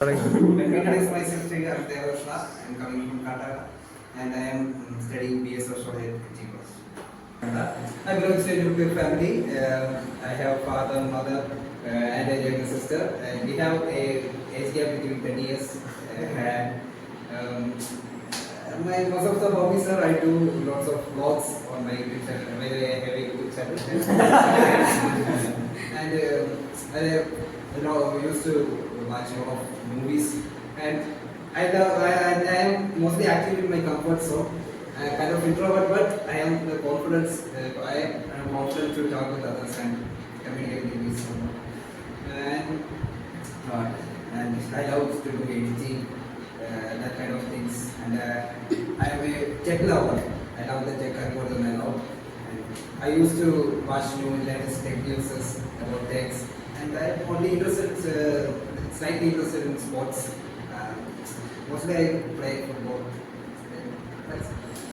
Introduce myself to you. I'm Devarashna. I'm coming from Karnataka, and I am studying BS Sociology at GCOS. I belong to a nuclear family. I have father, mother, and a younger sister. And we have a age gap between 10 years. My most of the hobbies are I do lots of vlogs on my YouTube channel. I have a YouTube channel. And we used to watch a lot of movies, and I am mostly active in my comfort zone. I am kind of introvert, but I am the confidence. I am confident to talk with others and communicate with movies. And uh, and I love to do editing, that kind of things. And I am a tech lover. I love the tech algorithm a lot. And I used to watch new latest tech news about techs. And I'm only interested, slightly interested in sports. Mostly I play football.